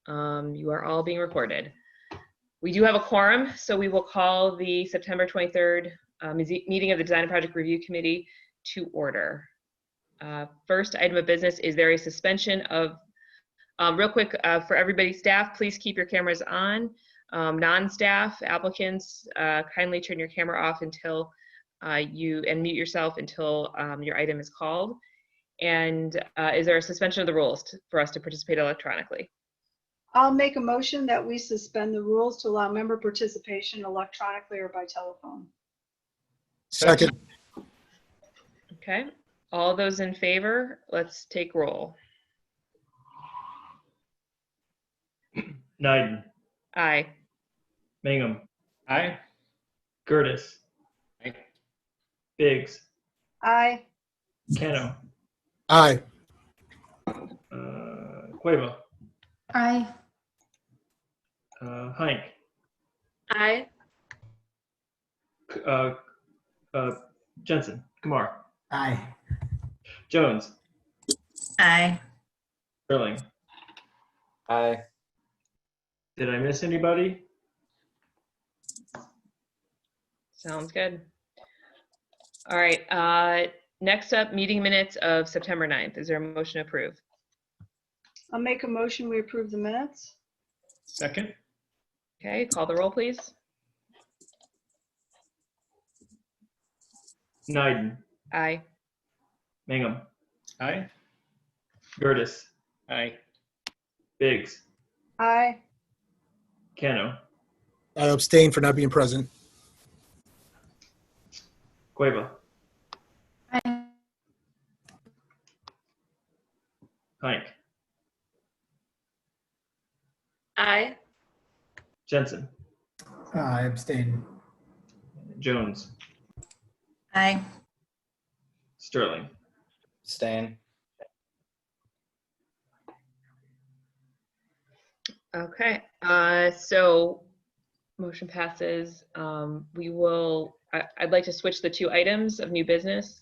You are all being recorded. We do have a quorum, so we will call the September 23rd meeting of the Design and Project Review Committee to order. First item of business is there a suspension of, real quick, for everybody, staff, please keep your cameras on. Non-staff applicants, kindly turn your camera off until and mute yourself until your item is called. And is there a suspension of the rules for us to participate electronically? I'll make a motion that we suspend the rules to allow member participation electronically or by telephone. Second. Okay, all those in favor, let's take roll. Nyden. Aye. Mangum. Aye. Gertis. Aye. Biggs. Aye. Cano. Aye. Cueva. Aye. Heinck. Aye. Jensen. Kumar. Aye. Jones. Aye. Sterling. Aye. Did I miss anybody? Sounds good. All right, next up, meeting minutes of September 9th. Is there a motion to approve? I'll make a motion we approve the minutes. Second. Okay, call the roll, please. Nyden. Aye. Mangum. Aye. Gertis. Aye. Biggs. Aye. Cano. I abstain for not being present. Cueva. Aye. Heinck. Aye. Jensen. I abstain. Jones. Aye. Sterling. Abstain. Okay, so motion passes. I'd like to switch the two items of new business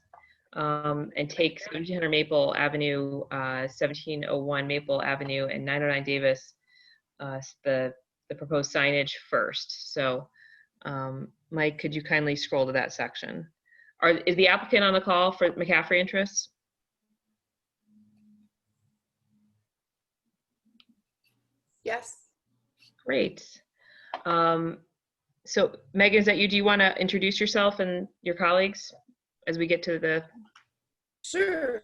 and take 1700 Maple Avenue, 1701 Maple Avenue, and 909 Davis, the proposed signage first. So, Mike, could you kindly scroll to that section? Is the applicant on the call for McCaffrey interests? Yes. Great. So Megan, is that you? Do you want to introduce yourself and your colleagues as we get to the... Sure.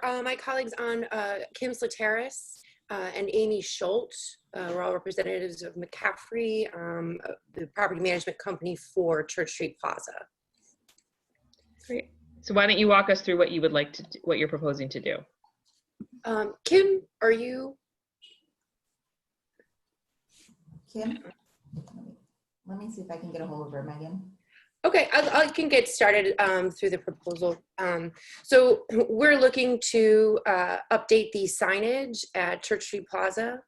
My colleagues on Kim Slateris and Amy Schultz, we're all representatives of McCaffrey, the property management company for Church Street Plaza. Great. So why don't you walk us through what you would like to do, what you're proposing to do? Kim, are you? Kim, let me see if I can get a hold of her, Megan. Okay, I can get started through the proposal. So we're looking to update the signage at Church Street Plaza.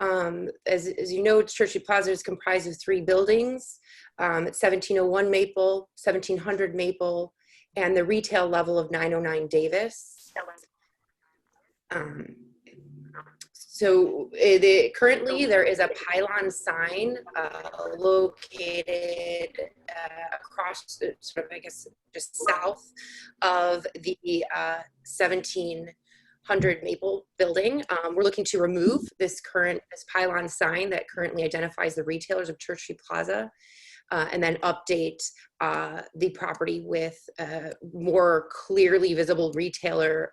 As you know, Church Street Plaza is comprised of 3 buildings. It's 1701 Maple, 1700 Maple, and the retail level of 909 Davis. Currently there is a pylon sign located across, sort of, I guess, just south of the 1700 Maple building. We're looking to remove this pylon sign that currently identifies the retailers of Church Street Plaza, and then update the property with more clearly visible retailer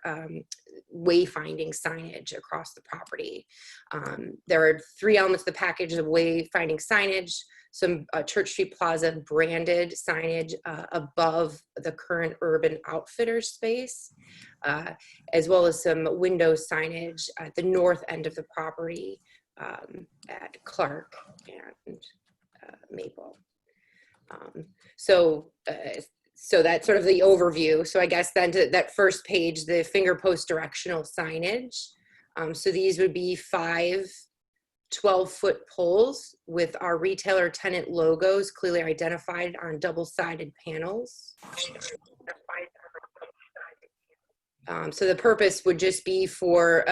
wayfinding signage across the property. There are 3 elements of the package of wayfinding signage, some Church Street Plaza branded signage above the current Urban Outfitters space, as well as some window signage at the north end of the property at Clark and Maple. So that's sort of the overview. So I guess then to that first page, the finger post directional signage. So these would be 5 12-foot poles with our retailer tenant logos clearly identified on double-sided panels. So the purpose would just be for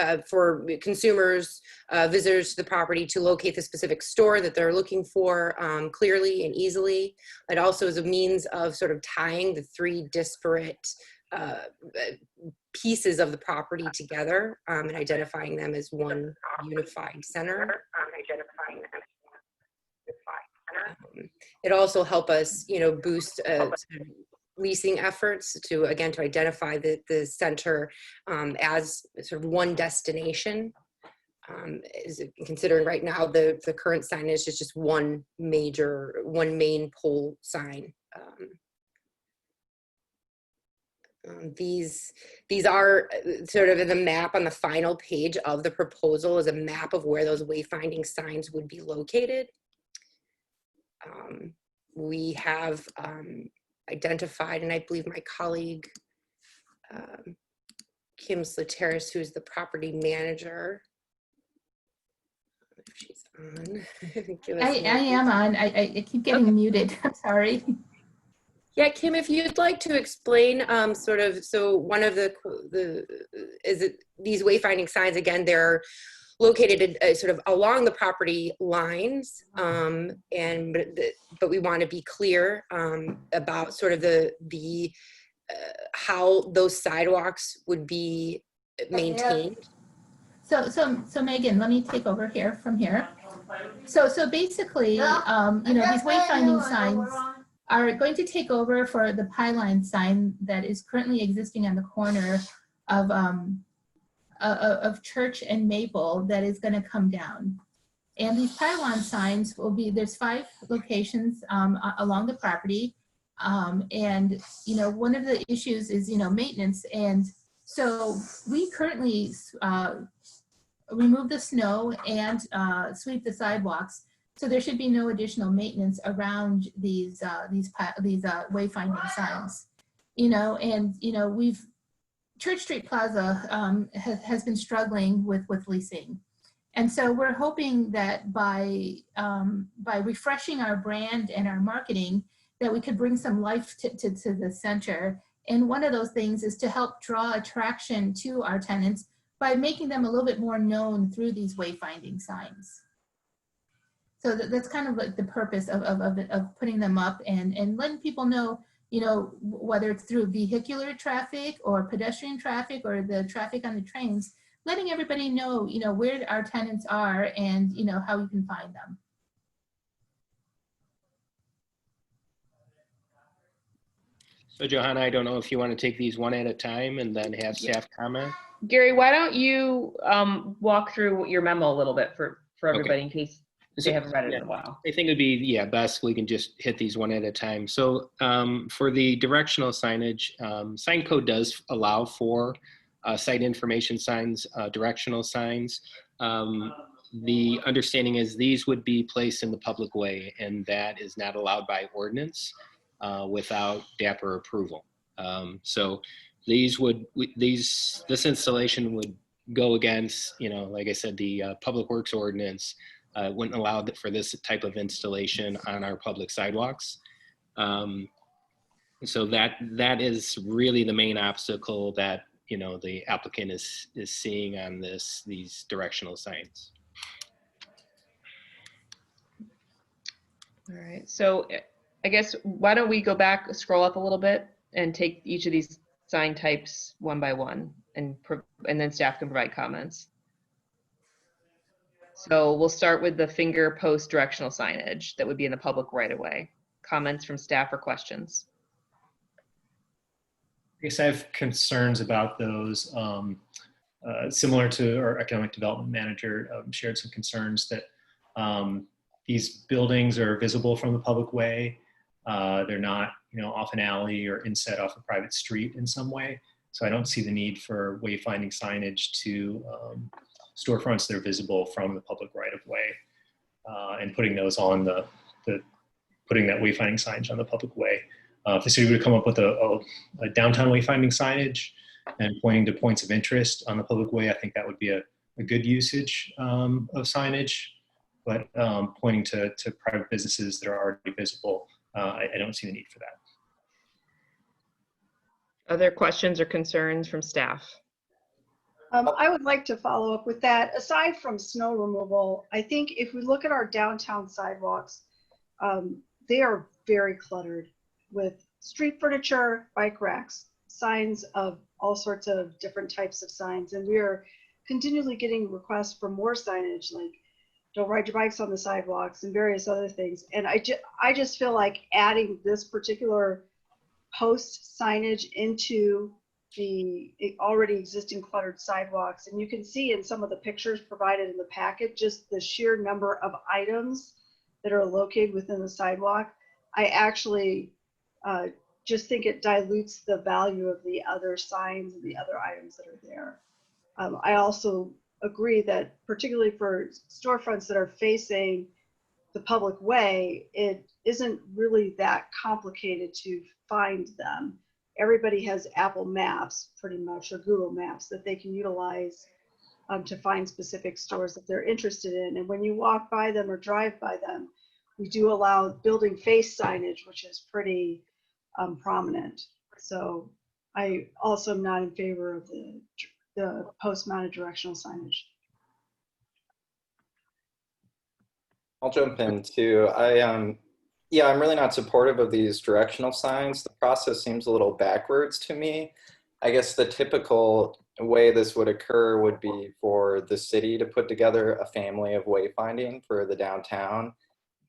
consumers, visitors to the property to locate the specific store that they're looking for clearly and easily. It also is a means of sort of tying the three disparate pieces of the property together and identifying them as one unified center. It also help us, boost leasing efforts to identify the center as sort of one destination. Considering right now the current signage is just one main pole sign. These are sort of in the map on the final page of the proposal is a map of where those wayfinding signs would be located. We have identified, and I believe my colleague Kim Slateris, who's the property manager. If she's on. I am on. I keep getting muted. I'm sorry. Yeah, Kim, if you'd like to explain so one of these wayfinding signs, again, they're located sort of along the property lines, but we want to be clear about sort of the how those sidewalks would be maintained. So Megan, let me take over here from here. So basically, these wayfinding signs are going to take over for the pylon sign that is currently existing on the corner of Church and Maple that is going to come down. And these pylon signs will be, there's 5 locations along the property. And, one of the issues is, maintenance. And so we currently remove the snow and sweep the sidewalks. So there should be no additional maintenance around these wayfinding signs, Church Street Plaza has been struggling with leasing. And so we're hoping that by refreshing our brand and our marketing, that we could bring some life to the center. And one of those things is to help draw attraction to our tenants by making them a little bit more known through these wayfinding signs. So that's kind of like the purpose of putting them up and letting people know, whether it's through vehicular traffic or pedestrian traffic or the traffic on the trains, letting everybody know, where our tenants are and, how you can find them. So Johanna, I don't know if you want to take these one at a time and then have staff comment. Gary, why don't you walk through your memo a little bit for everybody in case they haven't read it in a while. I think it'd be best we can just hit these one at a time. So for the directional signage, sign code does allow for site information signs, directional signs. The understanding is these would be placed in the public way, and that is not allowed by ordinance without DAPR approval. So this installation would go against, like I said, the Public Works ordinance. Wouldn't allow for this type of installation on our public sidewalks. So that is really the main obstacle that the applicant is seeing on these directional signs. All right, so I guess why don't we go back, scroll up a little bit, and take each of these sign types one by one, and then staff can provide comments. So we'll start with the finger post directional signage that would be in the public right of way. Comments from staff or questions? I guess I have concerns about those. Similar to our economic development manager, shared some concerns that these buildings are visible from the public way. They're not, off an alley or inset off a private street in some way. So I don't see the need for wayfinding signage to storefronts that are visible from the public right of way, and putting those on putting that wayfinding signage on the public way. If the city were to come up with a downtown wayfinding signage and pointing to points of interest on the public way, I think that would be a good usage of signage. But pointing to private businesses that are already visible, I don't see the need for that. Other questions or concerns from staff? I would like to follow up with that. Aside from snow removal, I think if we look at our downtown sidewalks, they are very cluttered with street furniture, bike racks, signs of all sorts of different types of signs. And we are continually getting requests for more signage, like don't ride your bikes on the sidewalks and various other things. And I just feel like adding this particular post signage into the already existing cluttered sidewalks. And you can see in some of the pictures provided in the packet, just the sheer number of items that are located within the sidewalk. I actually just think it dilutes the value of the other signs and the other items that are there. I also agree that particularly for storefronts that are facing the public way, it isn't really that complicated to find them. Everybody has Apple Maps pretty much, or Google Maps, that they can utilize to find specific stores that they're interested in. And when you walk by them or drive by them, we do allow building face signage, which is pretty prominent. So I also am not in favor of the post-mounted directional signage. I'll jump in too. Yeah, I'm really not supportive of these directional signs. The process seems a little backwards to me. I guess the typical way this would occur would be for the city to put together a family of wayfinding for the downtown,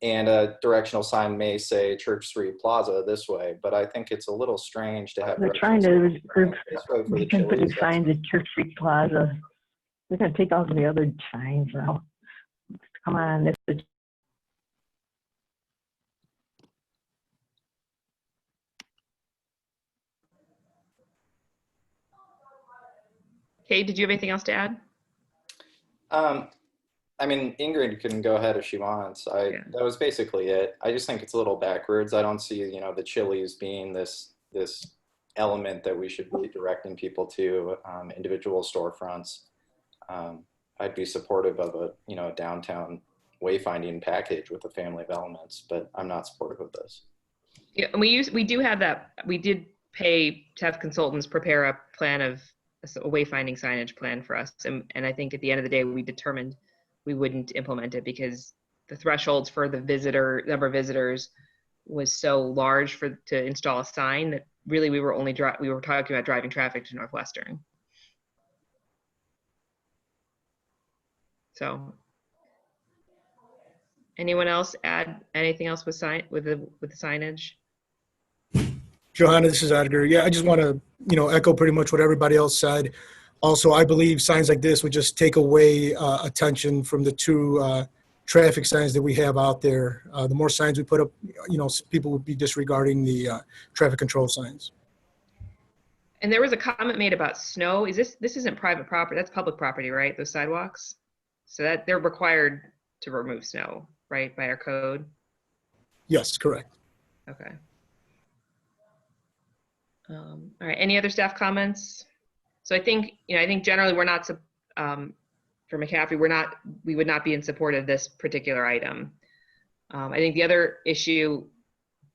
and a directional sign may say Church Street Plaza this way, but I think it's a little strange to have. They're trying to put signs at Church Street Plaza. They're going to take all the other signs now. Come on, this is. Kate, did you have anything else to add? I mean, Ingrid can go ahead if she wants. That was basically it. I just think it's a little backwards. I don't see, the Chili's being this element that we should be directing people to, individual storefronts. I'd be supportive of a downtown wayfinding package with a family of elements, but I'm not supportive of this. Yeah, and we do have that. We did pay to have consultants prepare a plan of a wayfinding signage plan for us, and I think at the end of the day we determined we wouldn't implement it because the thresholds for the number of visitors was so large to install a sign that really we were talking about driving traffic to Northwestern. So, anyone else add anything else with the signage? Johanna, this is Edgar. Yeah, I just want to, echo pretty much what everybody else said. Also, I believe signs like this would just take away attention from the two traffic signs that we have out there. The more signs we put up, people would be disregarding the traffic control signs. And there was a comment made about snow. This isn't private property, that's public property, right? Those sidewalks? So that they're required to remove snow, right, by our code? Yes, correct. Okay. All right, any other staff comments? So I think generally we're not, for McCaffrey, we would not be in support of this particular item. I think the other issue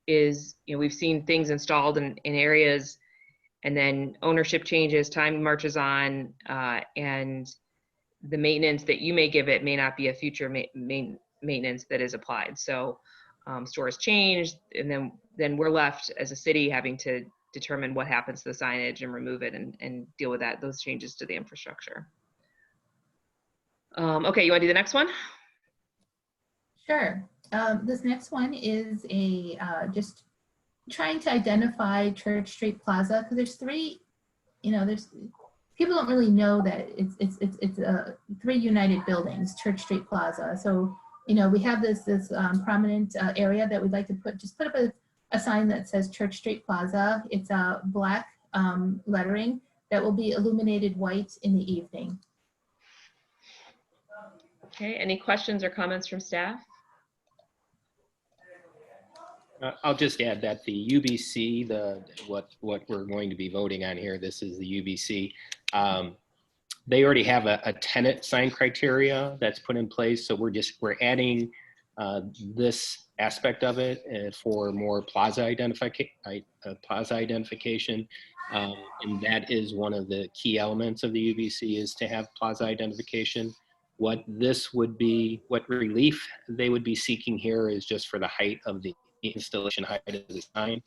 is, we've seen things installed in areas and then ownership changes, time marches on, and the maintenance that you may give it may not be a future maintenance that is applied. So stores changed, and then we're left as a city having to determine what happens to the signage and remove it and deal with those changes to the infrastructure. Okay, you want to do the next one? Sure. This next one is just trying to identify Church Street Plaza, because there's three, people don't really know that it's three united buildings, Church Street Plaza. So, we have this prominent area that we'd like to put up a sign that says Church Street Plaza. It's a black lettering that will be illuminated white in the evening. Okay, any questions or comments from staff? I'll just add that the UBC, what we're going to be voting on here, this is the UBC. They already have a tenant sign criteria that's put in place. So we're adding this aspect of it for more plaza identification. And that is one of the key elements of the UBC, is to have plaza identification. What this would be, what relief they would be seeking here is just for the height of the installation height of the sign.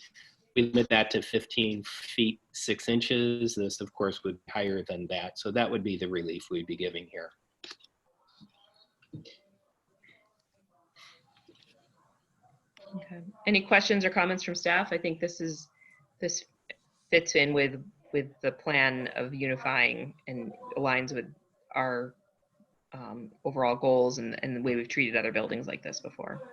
We limit that to 15 feet 6 inches. This, of course, would be higher than that. So that would be the relief we'd be giving here. Okay. Any questions or comments from staff? I think this fits in with the plan of unifying and aligns with our overall goals and the way we've treated other buildings like this before.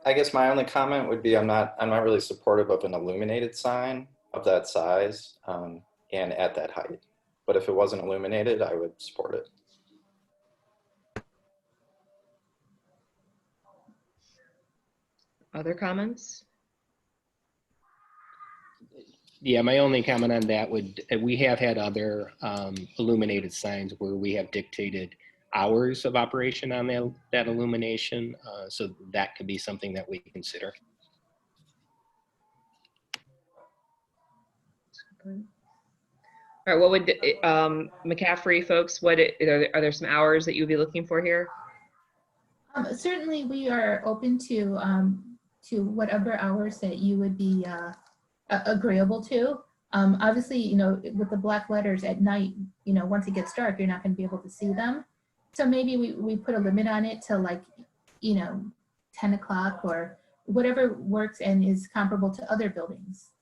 I guess my only comment would be I'm not really supportive of an illuminated sign of that size and at that height. But if it wasn't illuminated, I would support it. Other comments? Yeah, my only comment on that we have had other illuminated signs where we have dictated hours of operation on that illumination. So that could be something that we consider. All right, what would McCaffrey folks, are there some hours that you would be looking for here? Certainly we are open to whatever hours that you would be agreeable to. Obviously, you know, with the black letters at night, you know, once it gets dark, you're not going to be able to see them. So maybe we put a limit on it to, like, you know, 10 o'clock or whatever works and is comparable to other buildings.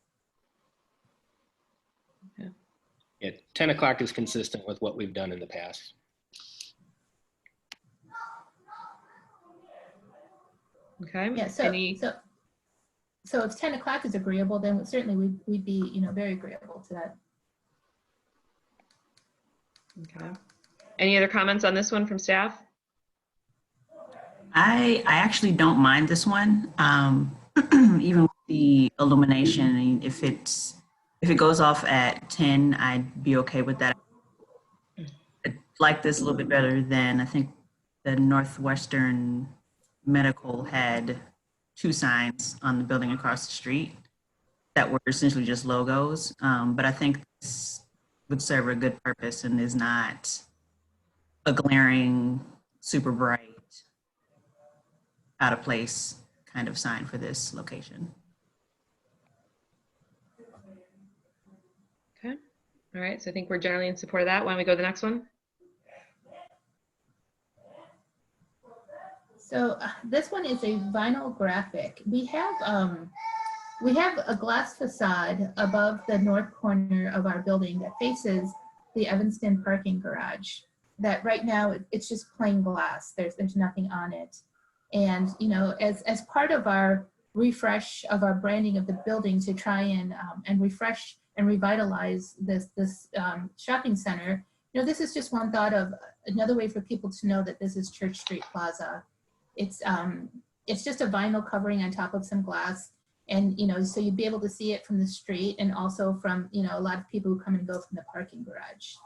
Yeah, 10 o'clock is consistent with what we've done in the past. Okay. Yeah. So if 10 o'clock is agreeable, then certainly we'd be, you know, very agreeable to that. Okay. Any other comments on this one from staff? I actually don't mind this one, even with the illumination. I mean, if it goes off at 10, I'd be okay with that. I like this a little bit better than I think the Northwestern Medical had 2 signs on the building across the street that were essentially just logos. But I think this would serve a good purpose and is not a glaring, super bright, out of place kind of sign for this location. Okay. All right. So I think we're generally in support of that. Why don't we go to the next one? So this one is a vinyl graphic. We have a glass facade above the north corner of our building that faces the Evanston parking garage. That right now it's just plain glass. There's nothing on it. And, you know, as part of our refresh of our branding of the building to try and refresh and revitalize this shopping center, you know, this is just one thought of another way for people to know that this is Church Street Plaza. It's just a vinyl covering on top of some glass, and, you know, so you'd be able to see it from the street and also from, you know, a lot of people who come and go from the parking garage.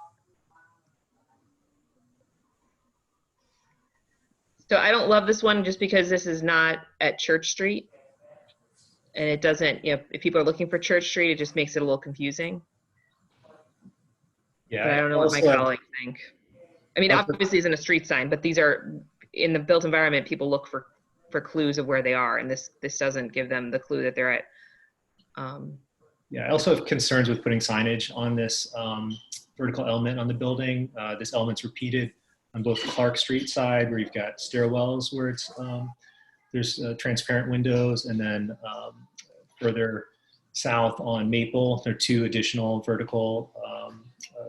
So I don't love this one just because this is not at Church Street. And it doesn't, you know, if people are looking for Church Street, it just makes it a little confusing. Yeah. But I don't know what my colleagues think. I mean, obviously it's in a street sign, but these are, in the built environment, people look for clues of where they are. And this doesn't give them the clue that they're at. Yeah, I also have concerns with putting signage on this vertical element on the building. This element's repeated on both Clark Street side, where you've got stairwells where it's there's transparent windows, and then further south on Maple, there are 2 additional vertical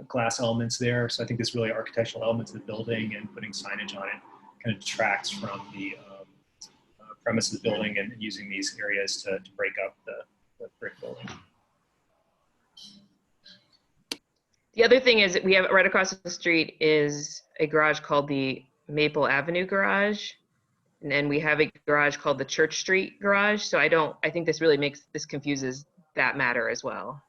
glass elements there. So I think this really architectural elements of the building, and putting signage on it kind of detracts from the premise of the building, and using these areas to break up the brick building. The other thing is that we have right across the street is a garage called the Maple Avenue Garage. And then we have a garage called the Church Street Garage. So I think this confuses that matter as well.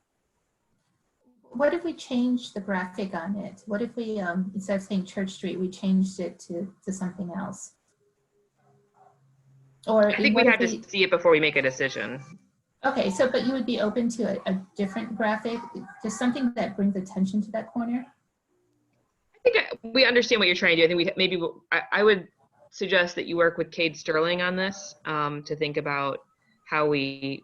What if we changed the graphic on it? What if we, instead of saying Church Street, we changed it to something else? Or I think what we'd if have to see it before we make a decision. Okay, so but you would be open to a different graphic, just something that brings attention to that corner? I think we understand what you're trying to do. I think we maybe I would suggest that you work with Cade Sterling on this to think about how we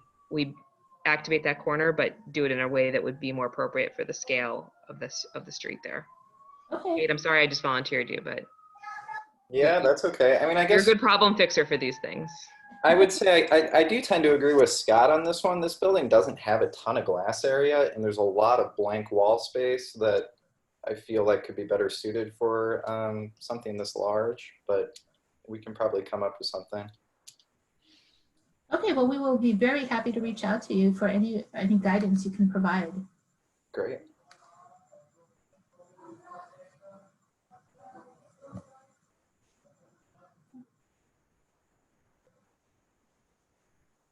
activate that corner, but do it in a way that would be more appropriate for the scale of the street there. Okay. Cade, I'm sorry I just volunteered you, but Yeah, that's okay. I mean, I you're a guess good problem fixer for these things. I would say I do tend to agree with Scott on this one. This building doesn't have a ton of glass area, and there's a lot of blank wall space that I feel like could be better suited for something this large, but we can probably come up with something. Okay, well, we will be very happy to reach out to you for any guidance you can provide. Great.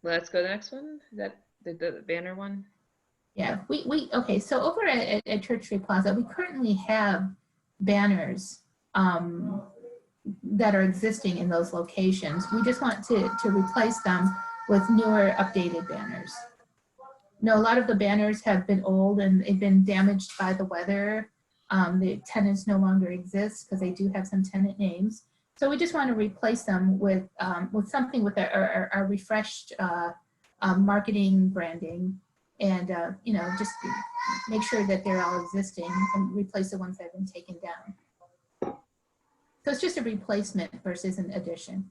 Let's go to the next one. Is that the banner one? Yeah, okay, so over at Church Street Plaza, we currently have banners that are existing in those locations. We just want to replace them with newer, updated banners. No, a lot of the banners have been old and they've been damaged by the weather. The tenants no longer exist because they do have some tenant names. So we just want to replace them with something with our refreshed marketing, branding, and just make sure that they're all existing and replace the ones that have been taken down. So it's just a replacement versus an addition.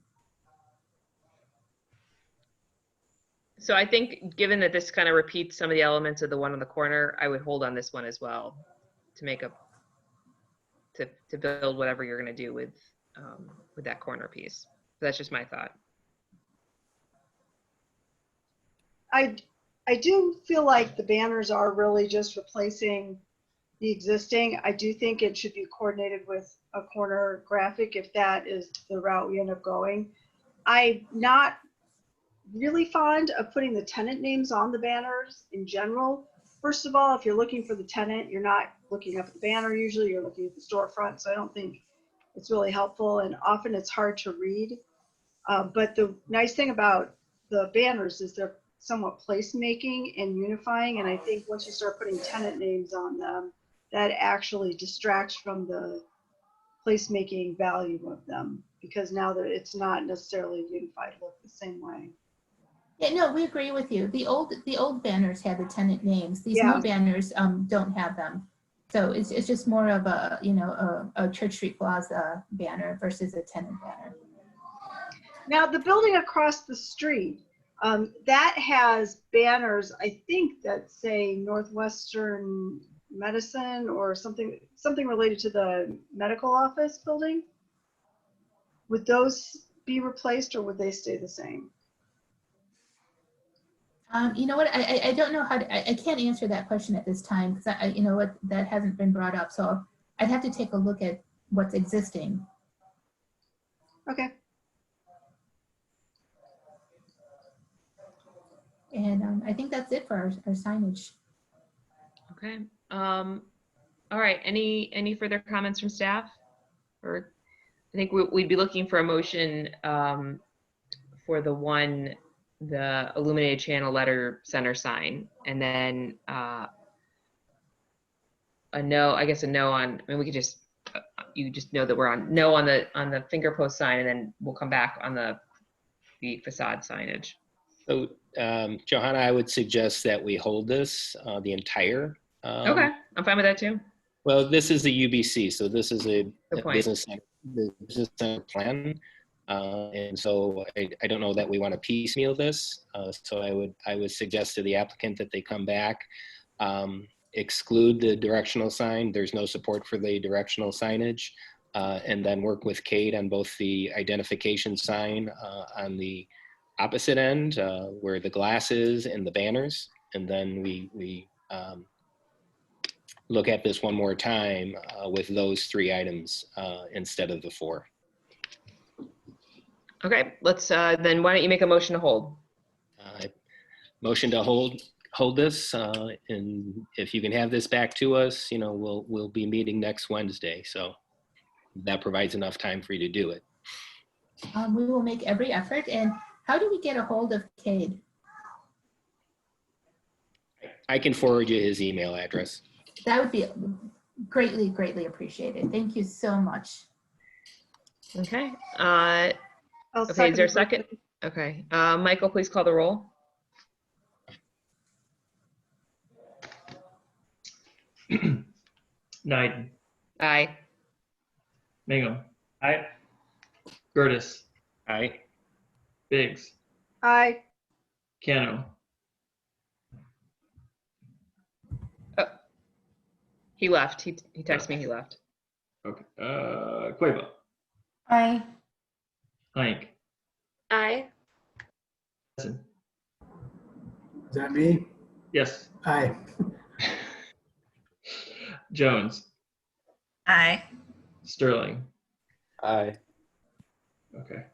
So I think given that this kind of repeats some of the elements of the one on the corner, I would hold on this one as well to make up, to build whatever you're going to do with that corner piece. That's just my thought. I do feel like the banners are really just replacing the existing. I do think it should be coordinated with a corner graphic if that is the route we end up going. I'm not really fond of putting the tenant names on the banners in general. First of all, if you're looking for the tenant, you're not looking up at the banner usually, you're looking at the storefront, so I don't think it's really helpful, and often it's hard to read. But the nice thing about the banners is they're somewhat placemaking and unifying, and I think once you start putting tenant names on them, that actually distracts from the placemaking value of them, because now that it's not necessarily a unified look the same way. Yeah, no, we agree with you. The old banners had the tenant names. These new banners don't have them. So it's just more of a Church Street Plaza banner versus a tenant banner. Now the building across the street, that has banners, I think, that say Northwestern Medicine or something related to the medical office building. Would those be replaced or would they stay the same? You know what? I don't know how to. I can't answer that question at this time because you know what, that hasn't been brought up. So I'd have to take a look at what's existing. Okay. And I think that's it for our signage. Okay. All right. Any further comments from staff? Or I think we'd be looking for a motion for the illuminated channel letter center sign, and then a no. I guess a no on. I mean, we could just you just know that we're on no on the finger post sign, and then we'll come back on the facade signage. So, Johanna, I would suggest that we hold this the entire. Okay, I'm fine with that too. Well, this is a UBC, so this is a business center plan. And so I don't know that we want to piecemeal this. So I would suggest to the applicant that they come back, exclude the directional sign. There's no support for the directional signage, and then work with Cade on both the identification sign on the opposite end where the glass is and the banners. And then we look at this one more time with those 3 items instead of the 4. Okay, let's then why don't you make a motion to hold? Motion to hold this, and if you can have this back to us, we'll be meeting next Wednesday, so that provides enough time for you to do it. We will make every effort, and how do we get a hold of Cade? I can forward you his email address. That would be greatly, greatly appreciated. Thank you so much. Okay. I'll Okay, is there a second. second? Okay. Michael, please call the roll. Naiden, Aye. Mangum, Aye. Gertis, Aye. Biggs, Aye. Cano, He left. He texted me he left. okay, Cueva, Aye. Hike, Aye. Jensen. Is that me? Yes, Aye. Jones, Aye. Sterling. Aye. Okay.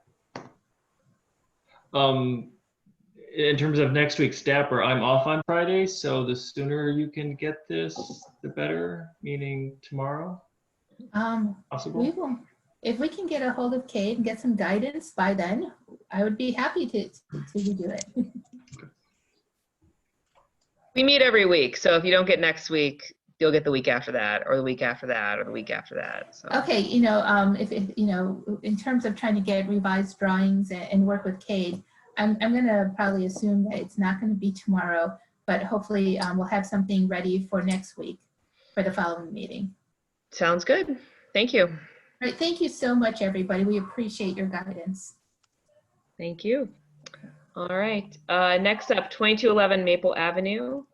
In terms of next week's Dapper, I'm off on Friday, so the sooner you can get this, the better, meaning tomorrow, possible? We will, if we can get a hold of Cade and get some guidance by then, I would be happy to do it. We meet every week, so if you don't get next week, you'll get the week after that, or the week after that, or the week after that. So. Okay, if in terms of trying to get revised drawings and work with Cade, I'm gonna probably assume that it's not gonna be tomorrow, but hopefully we'll have something ready for next week for the following meeting. Sounds good. Thank you. All right, thank you so much, everybody. We appreciate your guidance. Thank you. All right. Next up, 2211 Maple Avenue.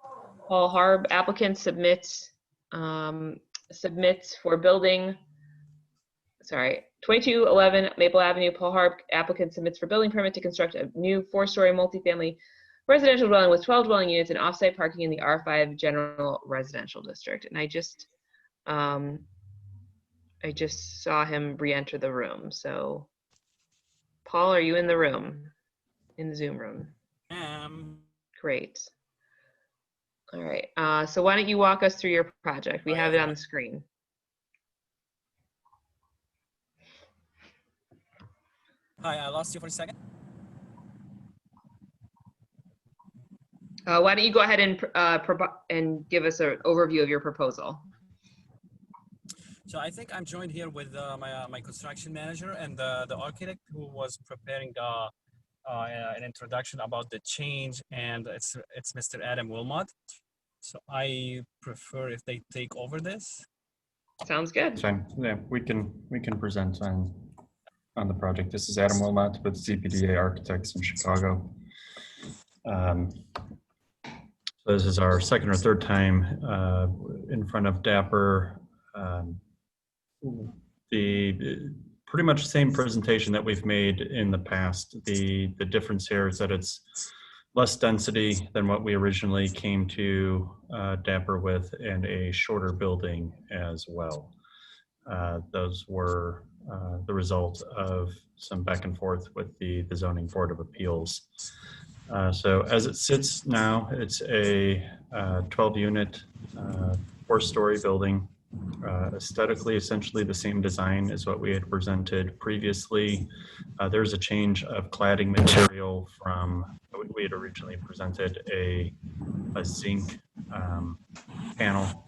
Paul Harb applicant submits for building. Sorry, 2211 Maple Avenue. Paul Harb applicant submits for building permit to construct a new 4-story multifamily residential dwelling with 12 dwelling units and offsite parking in the R5 General Residential District. And I just saw him re-enter the room. So, Paul, are you in the room? In the Zoom room? Great. All right. So why don't you walk us through your project? We have it on the screen. Hi, I lost you for a second. Why don't you go ahead and give us an overview of your proposal? So I think I'm joined here with my construction manager and the architect who was preparing an introduction about the change, and it's Mr. Adam Wilmot. So I prefer if they take over this. Sounds good. Fine. Yeah, we can present on the project. This is Adam Wilmot with CPDA Architects in Chicago. So this is our second or third time in front of Dapper. The pretty much the same presentation that we've made in the past. The difference here is that it's less density than what we originally came to Dapper with, and a shorter building as well. Those were the result of some back and forth with the Zoning Board of Appeals. So as it sits now, it's a 12-unit, 4-story building. Aesthetically, essentially the same design as what we had presented previously. There's a change of cladding material from what we had originally presented, a zinc panel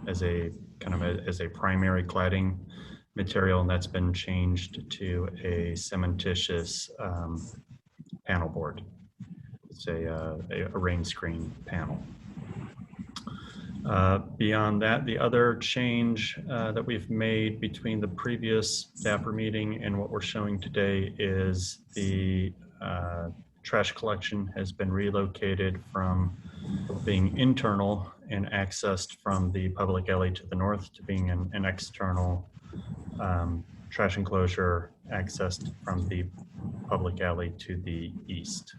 as a primary cladding material, and that's been changed to a cementitious panel board. It's a rain screen panel. Beyond that, the other change that we've made between the previous Dapper meeting and what we're showing today is the trash collection has been relocated from being internal and accessed from the public alley to the north to being an external trash enclosure accessed from the public alley to the east.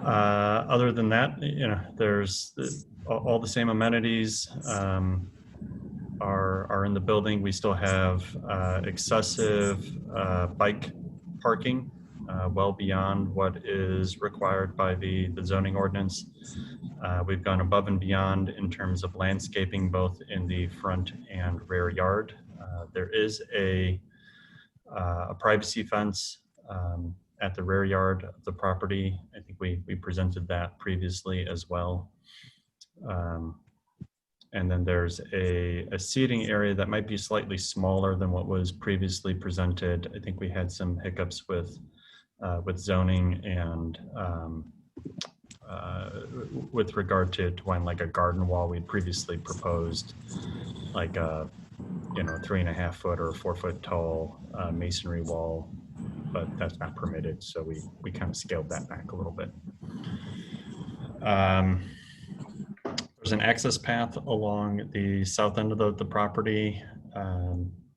Other than that, there's all the same amenities are in the building. We still have excessive bike parking, well beyond what is required by the zoning ordinance. We've gone above and beyond in terms of landscaping, both in the front and rear yard. There is a a privacy fence at the rear yard of the property. I think we presented that previously as well. And then there's a seating area that might be slightly smaller than what was previously presented. I think we had some hiccups with zoning and with regard to when like a garden wall we'd previously proposed, like a 3.5 foot or 4 foot tall masonry wall, but that's not permitted, so we kind of scaled that back a little bit. There's an access path along the south end of the property,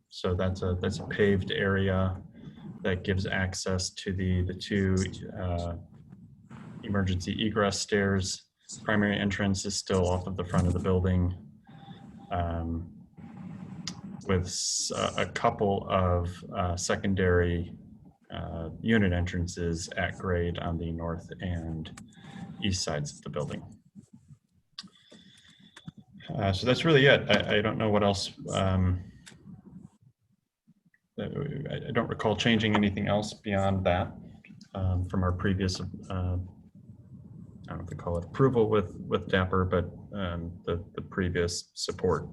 so that's a paved area that gives access to the two emergency egress stairs. Primary entrance is still off of the front of the building, with a couple of secondary unit entrances at grade on the north and east sides of the building. So that's really it. I don't know what else. I don't recall changing anything else beyond that from our previous, I don't know if we call it approval with Dapper, but the previous support.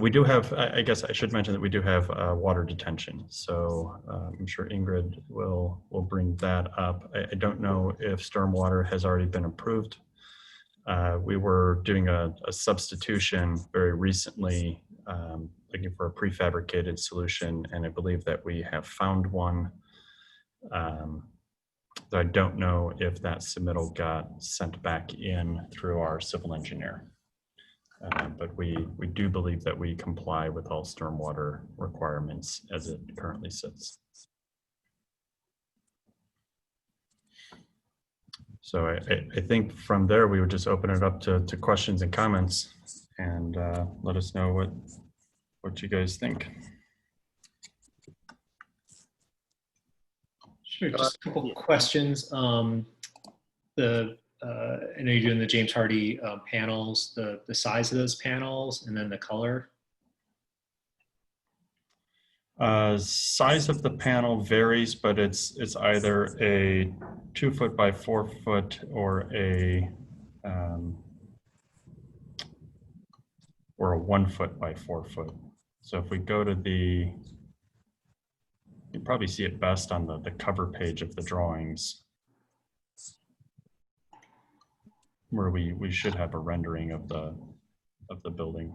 We do have, I guess I should mention that we do have water detention. So I'm sure Ingrid will bring that up. I don't know if stormwater has already been approved. We were doing a substitution very recently, looking for a prefabricated solution, and I believe that we have found one. Though I don't know if that submittal got sent back in through our civil engineer. But we do believe that we comply with all stormwater requirements as it currently sits. So I think from there, we would just open it up to questions and comments, and let us know what you guys think. Sure, just a couple questions. I know you're doing the James Hardy panels, the size of those panels, and then the color. Size of the panel varies, but it's either a 2 foot by 4 foot or a 1 foot by 4 foot. So if we go to you probably see it best on the cover page of the drawings, where we should have a rendering of the building.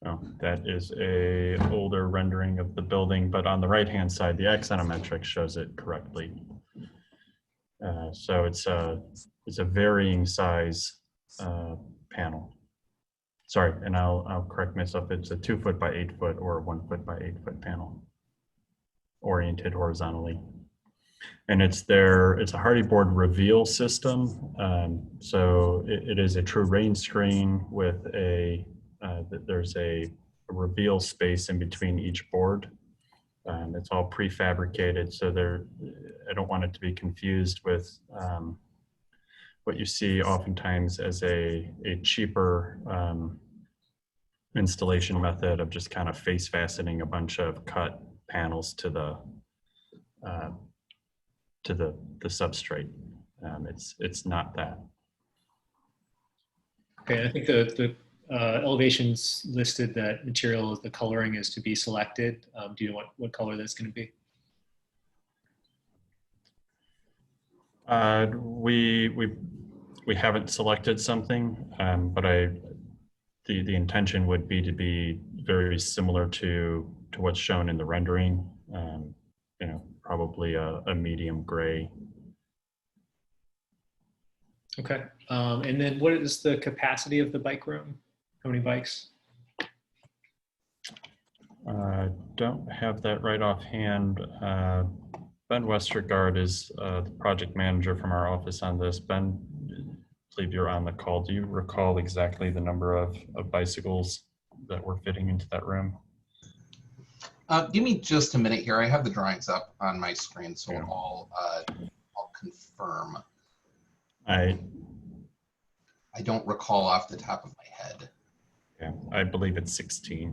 Oh, that is a older rendering of the building, but on the right-hand side, the axonometric shows it correctly. So it's a varying size panel. Sorry, and I'll correct myself. It's a 2 foot by 8 foot or a 1 foot by 8 foot panel, oriented horizontally. And it's a Hardy board reveal system. So it is a true rain screen with there's a reveal space in between each board. It's all prefabricated, so I don't want it to be confused with what you see oftentimes as a cheaper installation method of just kind of face fastening a bunch of cut panels to the substrate. It's not that. Okay, I think the elevations listed that material, the coloring is to be selected. Do you know what color that's going to be? We haven't selected something, but the intention would be to be very similar to what's shown in the rendering. Probably a medium gray. Okay, and then what is the capacity of the bike room? How many bikes? Don't have that right offhand. Ben Westergaard is the project manager from our office on this. Ben, I believe you're on the call. Do you recall exactly the number of bicycles that were fitting into that room? Give me just a minute here. I have the drawings up on my screen, so I'll confirm. I don't recall off the top of my head. Yeah, I believe it's 16.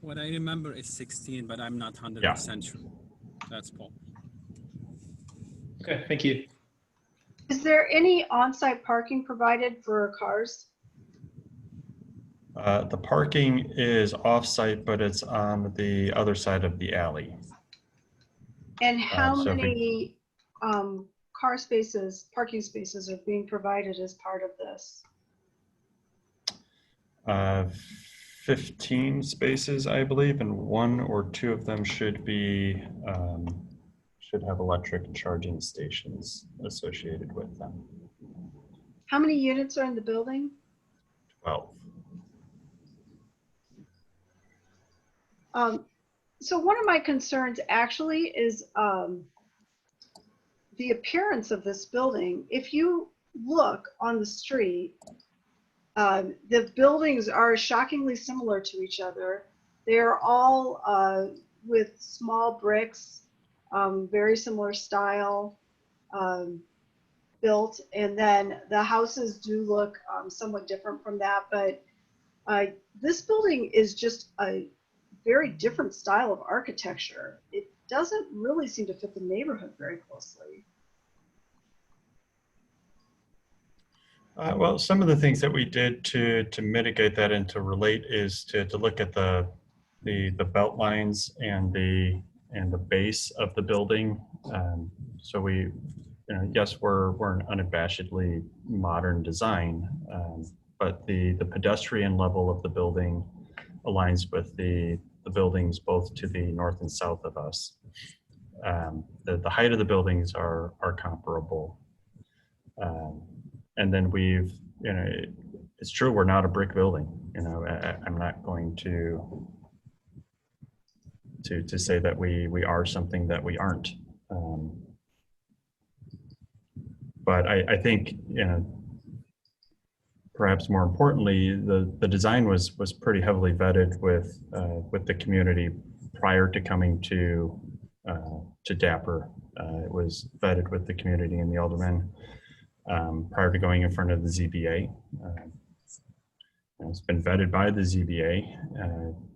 What I remember is 16, but I'm not 100% sure. That's Paul. Okay, thank you. Is there any on-site parking provided for cars? The parking is off-site, but it's on the other side of the alley. And how so many car spaces, parking spaces are being provided as part of this? 15 spaces, I believe, and 1 or 2 of them should be should have electric charging stations associated with them. How many units are in the building? 12. So one of my concerns actually is the appearance of this building. If you look on the street, the buildings are shockingly similar to each other. They're all with small bricks, very similar style built. And then the houses do look somewhat different from that. But this building is just a very different style of architecture. It doesn't really seem to fit the neighborhood very closely. Well, some of the things that we did to mitigate that and to relate is to look at the belt lines and the base of the building. So we, yes, we're an unabashedly modern design, but the pedestrian level of the building aligns with the buildings both to the north and south of us. The height of the buildings are comparable. And then we've, it's true, we're not a brick building. I'm not going to say that we are something that we aren't. But I think, perhaps more importantly, the design was pretty heavily vetted with the community prior to coming to Dapper. It was vetted with the community and the aldermen prior to going in front of the ZBA. It's been vetted by the ZBA.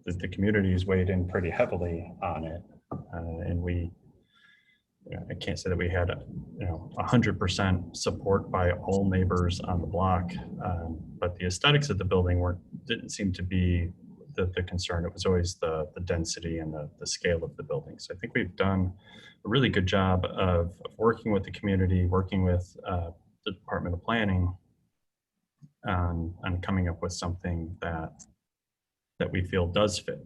The community has weighed in pretty heavily on it, and we. I can't say that we had 100% support by all neighbors on the block, but the aesthetics of the building didn't seem to be the concern. It was always the density and the scale of the building. So I think we've done a really good job of working with the community, working with the Department of Planning on coming up with something that we feel does fit.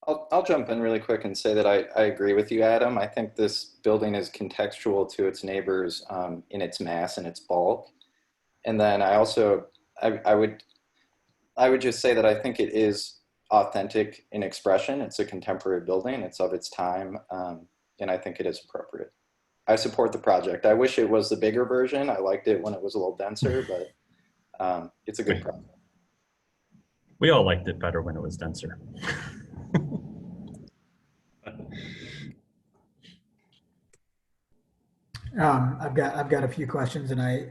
I'll jump in really quick and say that I agree with you, Adam. I think this building is contextual to its neighbors in its mass and its bulk. And then I would just say that I think it is authentic in expression. It's a contemporary building. It's of its time. And I think it is appropriate. I support the project. I wish it was the bigger version. I liked it when it was a little denser, but it's a good project. We all liked it better when it was denser. I've got a few questions, and I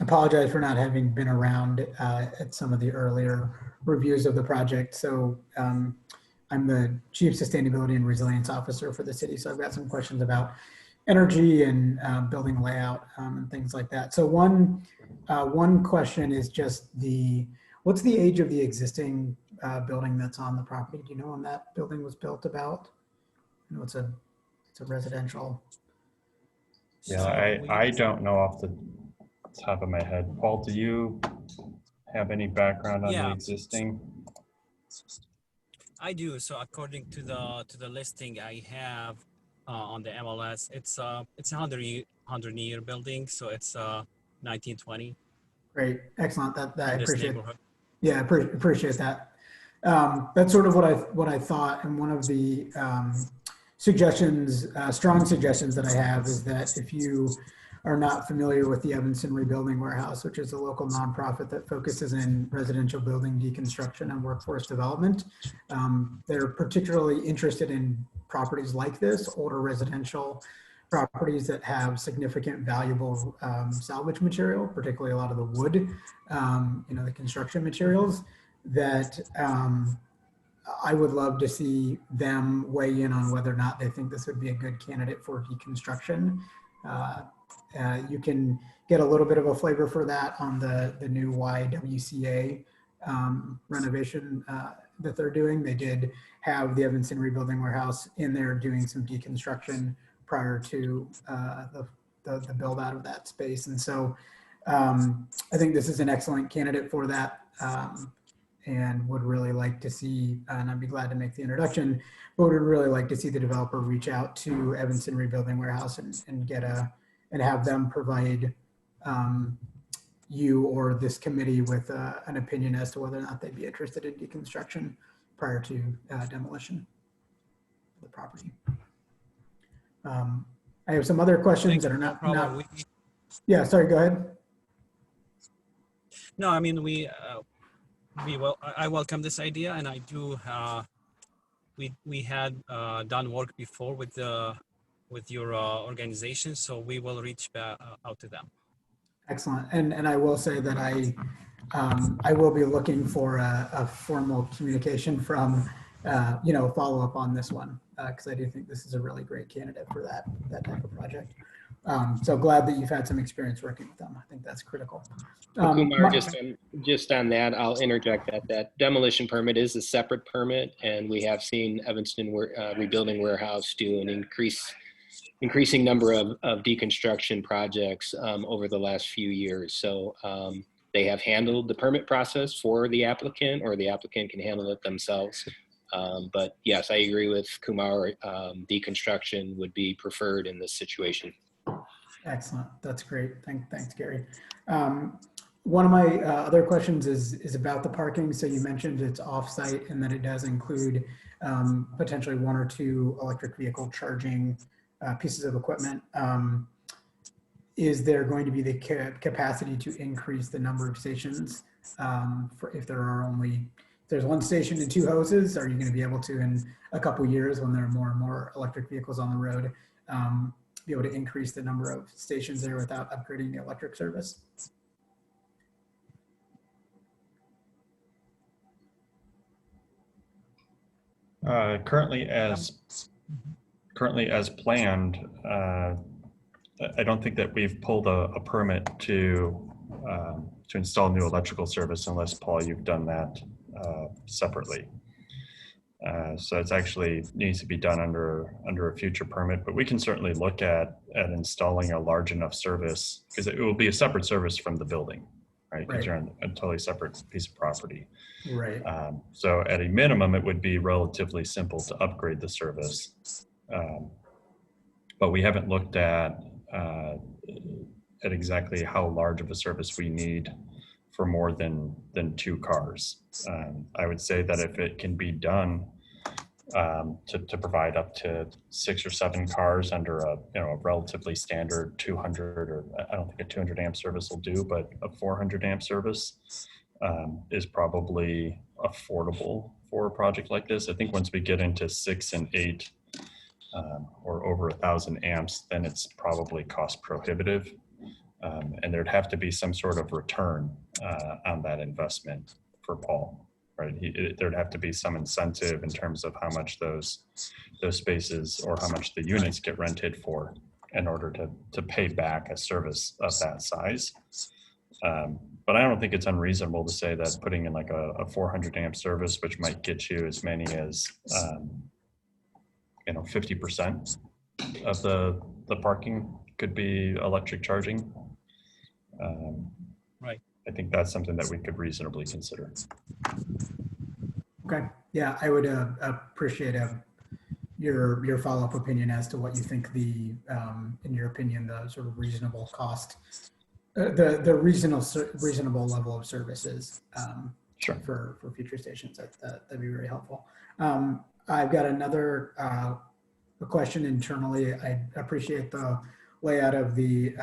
apologize for not having been around at some of the earlier reviews of the project. So I'm the Chief Sustainability and Resilience Officer for the city. So I've got some questions about energy and building layout and things like that. So one question is just what's the age of the existing building that's on the property? Do you know when that building was built about? I know it's a residential. Yeah, I don't know off the top of my head. Paul, do you have any background on the existing? I do. So according to the listing I have on the MLS, it's a 100-year building. So it's 1920. Great, excellent. I appreciate. Yeah, appreciate that. That's sort of what I thought, and one of the suggestions, strong suggestions that I have is that if you are not familiar with the Evanston Rebuilding Warehouse, which is a local nonprofit that focuses in residential building deconstruction and workforce development. They're particularly interested in properties like this, older residential properties that have significant valuable salvage material, particularly a lot of the wood, you know, the construction materials that I would love to see them weigh in on whether or not they think this would be a good candidate for deconstruction. You can get a little bit of a flavor for that on the new YWCA renovation that they're doing. They did have the Evanston Rebuilding Warehouse in there doing some deconstruction prior to the build out of that space. And so I think this is an excellent candidate for that, and would really like to see, and I'd be glad to make the introduction, but would really like to see the developer reach out to Evanston Rebuilding Warehouse and get and have them provide you or this committee with an opinion as to whether or not they'd be interested in deconstruction prior to demolition of the property. I have some other questions that are not yeah, sorry, go ahead. No, I mean, I welcome this idea, and I do, we had done work before with your organization, so we will reach out to them. Excellent. And I will say that I will be looking for a formal communication from, you know, follow up on this one, because I do think this is a really great candidate for that type of project. So glad that you've had some experience working with them. I think that's critical. Kumar, just on that, I'll interject that demolition permit is a separate permit, and we have seen Evanston Rebuilding Warehouse do an increasing number of deconstruction projects over the last few years. So they have handled the permit process for the applicant, or the applicant can handle it themselves. But yes, I agree with Kumar. Deconstruction would be preferred in this situation. Excellent. That's great. Thanks, Gary. One of my other questions is about the parking. So you mentioned it's off-site and that it does include potentially 1 or 2 electric vehicle charging pieces of equipment. Is there going to be the capacity to increase the number of stations for if there's 1 station and 2 hoses? Are you going to be able to, in a couple of years when there are more and more electric vehicles on the road, be able to increase the number of stations there without upgrading the electric service? Currently as planned, I don't think that we've pulled a permit to install new electrical service unless, Paul, you've done that separately. So it's actually needs to be done under a future permit, but we can certainly look at installing a large enough service, because it will be a separate service from the building, right? Because you're on a totally separate piece of property. Right. So at a minimum, it would be relatively simple to upgrade the service. But we haven't looked at exactly how large of a service we need for more than 2 cars. I would say that if it can be done to provide up to 6 or 7 cars under a relatively standard 200, or I don't think a 200 amp service will do, but a 400 amp service is probably affordable for a project like this. I think once we get into 6 and 8 or over 1,000 amps, then it's probably cost prohibitive. And there'd have to be some sort of return on that investment for Paul, right? There'd have to be some incentive in terms of how much those spaces or how much the units get rented for in order to pay back a service of that size. But I don't think it's unreasonable to say that putting in like a 400 amp service, which might get you as many as 50% of the parking could be electric charging. Right. I think that's something that we could reasonably consider. Okay. Yeah, I would appreciate your follow-up opinion as to what you think in your opinion, the sort of reasonable cost, the reasonable level of services sure. for future stations. That'd be very helpful. I've got another a question internally. I appreciate the layout of the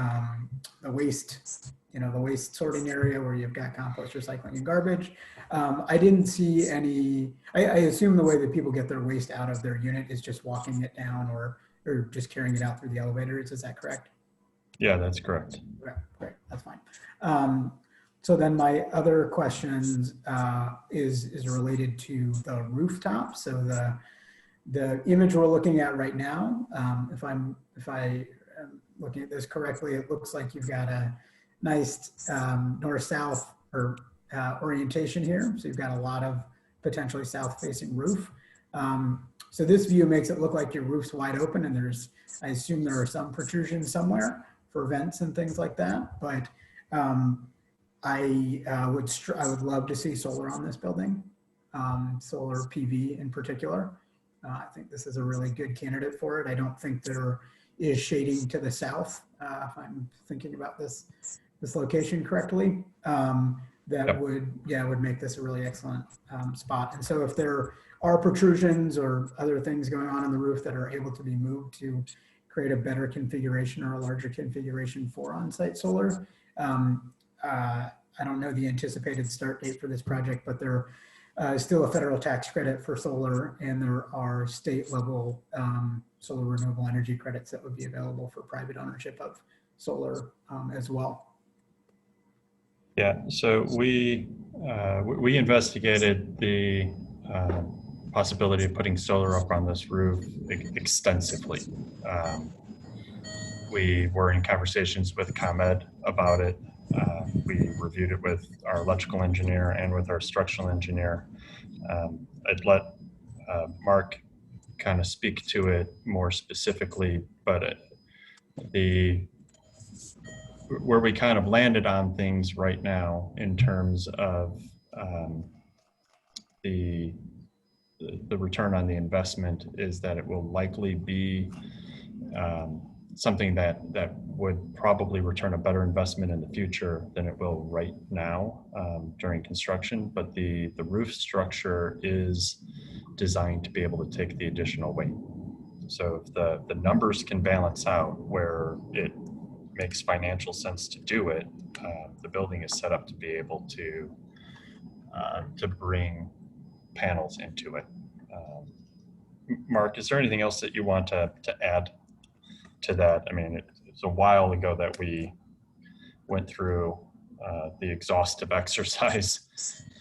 waste, the waste sorting area where you've got compost, recycling, and garbage. I didn't see any, I assume the way that people get their waste out of their unit is just walking it down or just carrying it out through the elevators. Is that correct? Yeah, that's correct. Okay, great, that's fine. So then my other questions is related to the rooftop. So the image we're looking at right now, if I am looking at this correctly, it looks like you've got a nice north-south or orientation here. So you've got a lot of potentially south-facing roof. So this view makes it look like your roof's wide open, and I assume there are some protrusions somewhere for vents and things like that. But I would love to see solar on this building, solar PV in particular. I think this is a really good candidate for it. I don't think there is shading to the south, if I'm thinking about this location correctly. That would make this a really excellent spot. And so if there are protrusions or other things going on the roof that are able to be moved to create a better configuration or a larger configuration for on-site solar, I don't know the anticipated start date for this project, but there is still a federal tax credit for solar, and there are state level solar renewable energy credits that would be available for private ownership of solar as well. Yeah, so we investigated the possibility of putting solar up on this roof extensively. We were in conversations with ComEd about it. We reviewed it with our electrical engineer and with our structural engineer. I'd let Mark kind of speak to it more specifically, but where we kind of landed on things right now in terms of the return on the investment is that it will likely be something that would probably return a better investment in the future than it will right now during construction. But the roof structure is designed to be able to take the additional weight. So if the numbers can balance out where it makes financial sense to do it, the building is set up to be able to bring panels into it. Mark, is there anything else that you want to add to that? I mean, it's a while ago that we went through the exhaustive exercise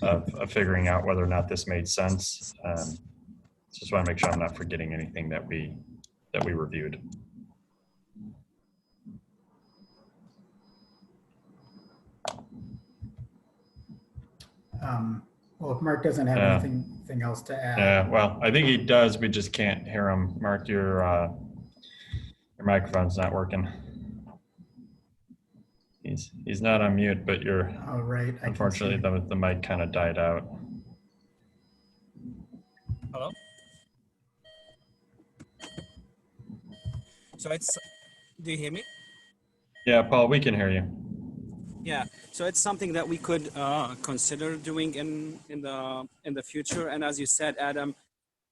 of figuring out whether or not this made sense. Just want to make sure I'm not forgetting anything that we reviewed. Well, if Mark doesn't have anything else to add. Yeah, well, I think he does. We just can't hear him. Mark, your microphone's not working. He's not on mute, but you're. Oh, right. Unfortunately, the mic kind of died out. Hello? So do you hear me? Yeah, Paul, we can hear you. Yeah, so it's something that we could consider doing in the future. And as you said, Adam,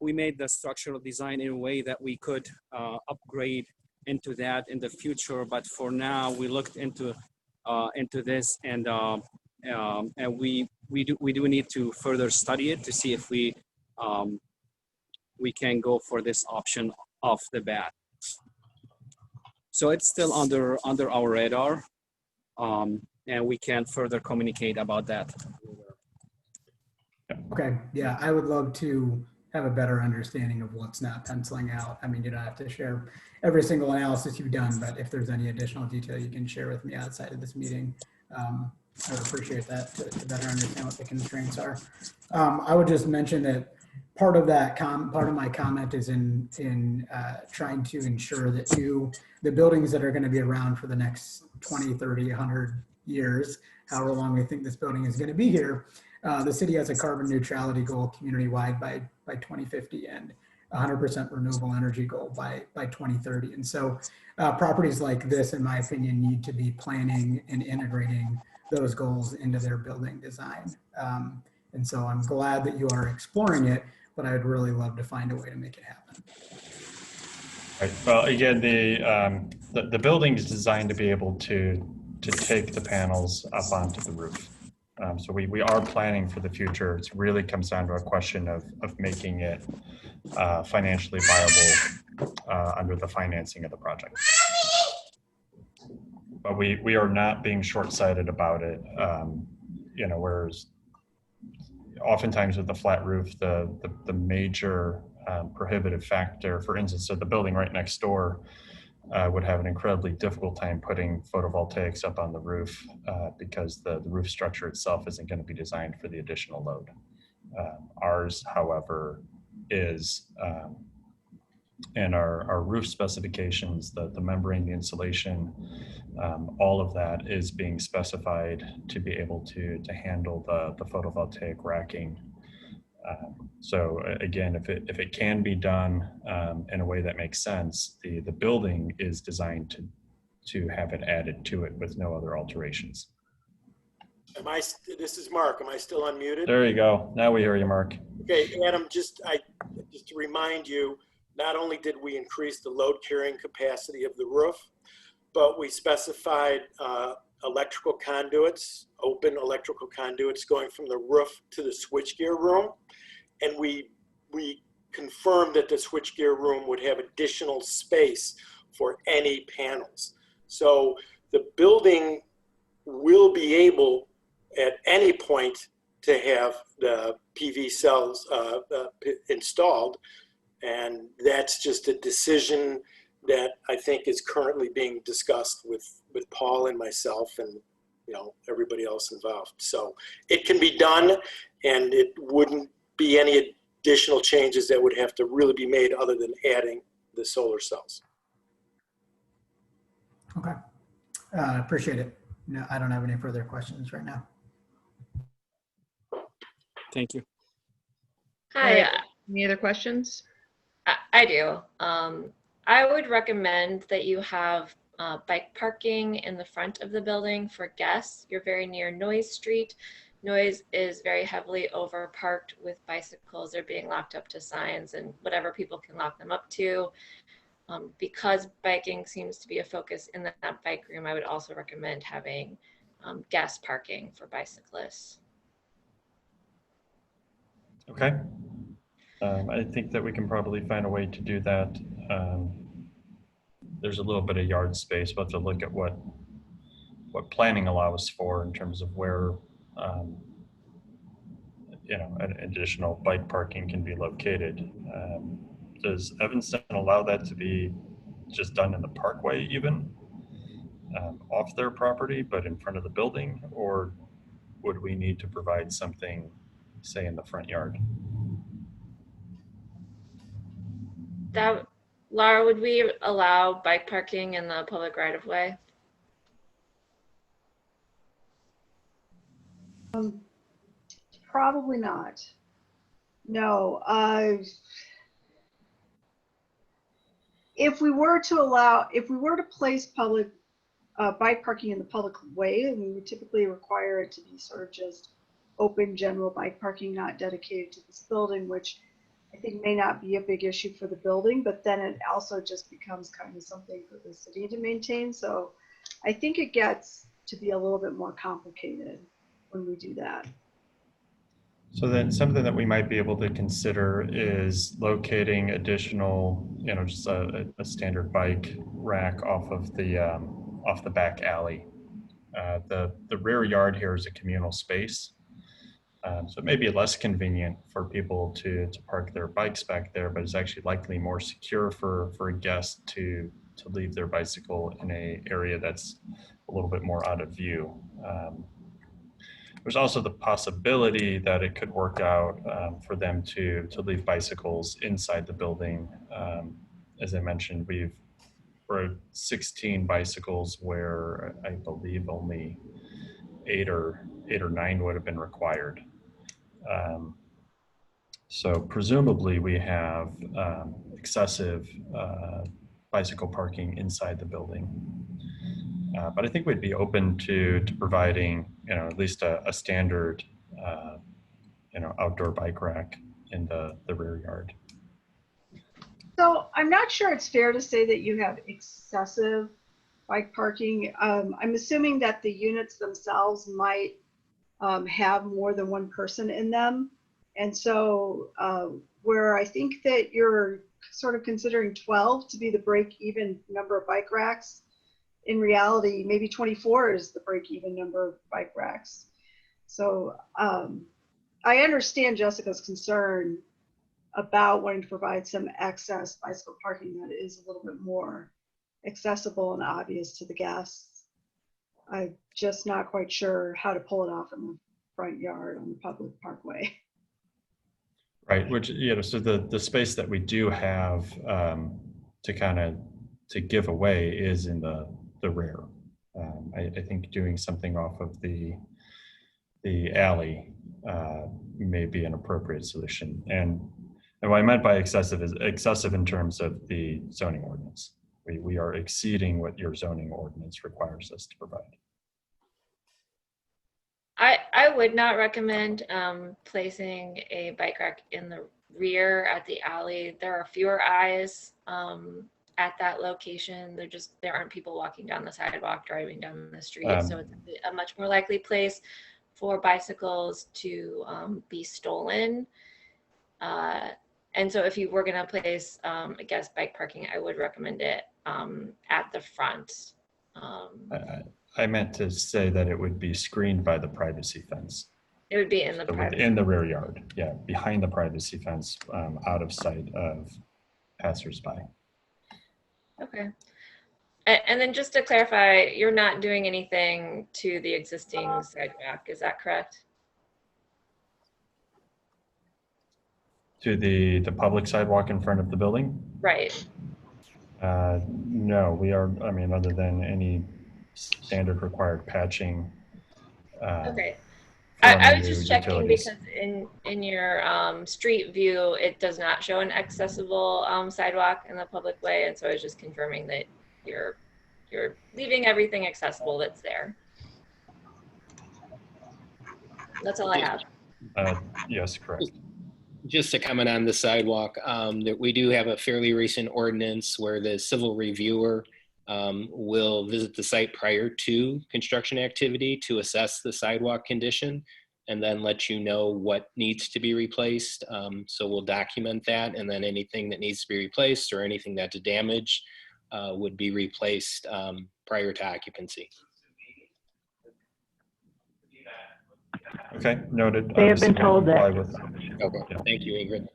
we made the structural design in a way that we could upgrade into that in the future. But for now, we looked into this, and we do need to further study it to see if we can go for this option off the bat. So it's still under our radar. And we can further communicate about that. Okay, yeah, I would love to have a better understanding of what's not penciling out. I mean, you don't have to share every single analysis you've done, but if there's any additional detail you can share with me outside of this meeting, I would appreciate that to better understand what the constraints are. I would just mention that part of my comment is in trying to ensure that the buildings that are going to be around for the next 20, 30, 100 years, however long we think this building is going to be here, the city has a carbon neutrality goal community-wide by 2050 and 100% renewable energy goal by 2030. And so properties like this, in my opinion, need to be planning and integrating those goals into their building design. And so I'm glad that you are exploring it, but I would really love to find a way to make it happen. Right. Well, again, the building is designed to be able to take the panels up onto the roof. So we are planning for the future. It really comes down to a question of making it financially viable under the financing of the project. But we are not being short-sighted about it. You know, whereas oftentimes with the flat roof, the major prohibitive factor, for instance, so the building right next door would have an incredibly difficult time putting photovoltaics up on the roof because the roof structure itself isn't going to be designed for the additional load. Ours, however, is, and our roof specifications, the membrane, the insulation, all of that is being specified to be able to handle the photovoltaic racking. So again, if it can be done in a way that makes sense, the building is designed to have it added to it with no other alterations. This is Mark. Am I still unmuted? There you go. Now we hear you, Mark. Okay, Adam, just to remind you, not only did we increase the load carrying capacity of the roof, but we specified electrical conduits, open electrical conduits going from the roof to the switchgear room. And we confirmed that the switchgear room would have additional space for any panels. So the building will be able at any point to have the PV cells installed. And that's just a decision that I think is currently being discussed with Paul and myself and everybody else involved. So it can be done, and it wouldn't be any additional changes that would have to really be made other than adding the solar cells. Okay, appreciate it. No, I don't have any further questions right now. Thank you. Hi. Any other questions? I do. I would recommend that you have bike parking in the front of the building for guests. You're very near Noise Street. Noise is very heavily overparked with bicycles. They're being locked up to signs and whatever people can lock them up to. Because biking seems to be a focus in that bike room, I would also recommend having guest parking for bicyclists. Okay. I think that we can probably find a way to do that. There's a little bit of yard space. We'll have to look at what planning allows for in terms of where an additional bike parking can be located. Does Evanston allow that to be just done in the parkway even, off their property, but in front of the building? Or would we need to provide something, say, in the front yard? Laura, would we allow bike parking in the public right-of-way? Probably not. No. If we were to place public bike parking in the public way, and we would typically require it to be sort of just open general bike parking, not dedicated to this building, which I think may not be a big issue for the building, but then it also just becomes kind of something for the city to maintain. So I think it gets to be a little bit more complicated when we do that. So then something that we might be able to consider is locating additional, just a standard bike rack off the back alley. The rear yard here is a communal space. So it may be less convenient for people to park their bikes back there, but it's actually likely more secure for a guest to leave their bicycle in an area that's a little bit more out of view. There's also the possibility that it could work out for them to leave bicycles inside the building. As I mentioned, we're 16 bicycles where I believe only 8 or 9 would have been required. So presumably we have excessive bicycle parking inside the building. But I think we'd be open to providing, at least a standard, outdoor bike rack in the rear yard. So I'm not sure it's fair to say that you have excessive bike parking. I'm assuming that the units themselves might have more than one person in them. And so where I think that you're sort of considering 12 to be the break-even number of bike racks, in reality, maybe 24 is the break-even number of bike racks. So I understand Jessica's concern about wanting to provide some access bicycle parking that is a little bit more accessible and obvious to the guests. I'm just not quite sure how to pull it off in the front yard on the public parkway. Right, which, you know, so the space that we do have to give away is in the rear. I think doing something off of the alley may be an appropriate solution. And what I meant by excessive is excessive in terms of the zoning ordinance. We are exceeding what your zoning ordinance requires us to provide. I would not recommend placing a bike rack in the rear at the alley. There are fewer eyes at that location. There aren't people walking down the sidewalk, driving down the street. So it's a much more likely place for bicycles to be stolen. And so if you were going to place, I guess, bike parking, I would recommend it at the front. I meant to say that it would be screened by the privacy fence. It would be in the in the rear yard, yeah, behind the privacy fence, out of sight of passersby. Okay. And then just to clarify, you're not doing anything to the existing sidewalk, is that correct? To the public sidewalk in front of the building? Right. No, we are, I mean, other than any standard required patching. Okay. I was just checking utilities. because in your street view, it does not show an accessible sidewalk in the public way. And so I was just confirming that you're leaving everything accessible that's there. That's all I have. Yes, correct. Just to comment on the sidewalk, that we do have a fairly recent ordinance where the civil reviewer will visit the site prior to construction activity to assess the sidewalk condition and then let you know what needs to be replaced. So we'll document that, and then anything that needs to be replaced or anything that's damaged would be replaced prior to occupancy. Okay, noted. They have been told that. Okay, yeah. Thank you, Ingrid.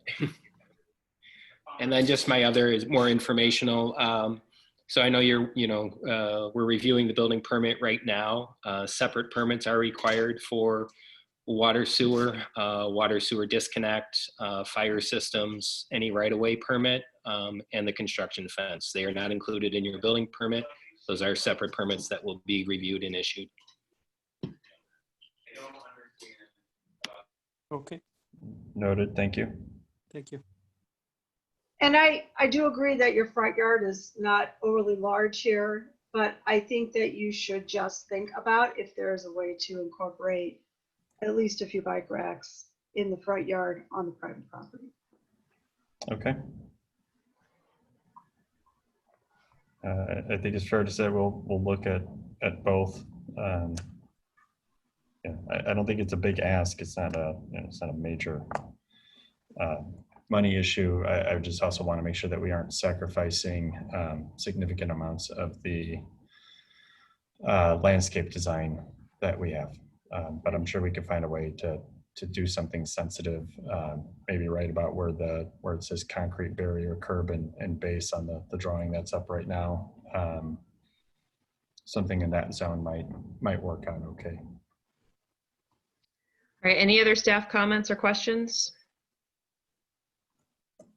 And then just my other is more informational. So I know we're reviewing the building permit right now. Separate permits are required for water sewer disconnect, fire systems, any right-of-way permit, and the construction fence. They are not included in your building permit. Those are separate permits that will be reviewed and issued. Okay. Noted, thank you. Thank you. And I do agree that your front yard is not overly large here, but I think that you should just think about if there is a way to incorporate at least a few bike racks in the front yard on the private property. Okay. I think it's fair to say we'll look at both. Yeah, I don't think it's a big ask. It's not a major money issue. I just also want to make sure that we aren't sacrificing significant amounts of the landscape design that we have. But I'm sure we can find a way to do something sensitive, maybe right about where it says concrete barrier, curb, and base on the drawing that's up right now. Something in that zone might work out okay. All right, any other staff comments or questions? All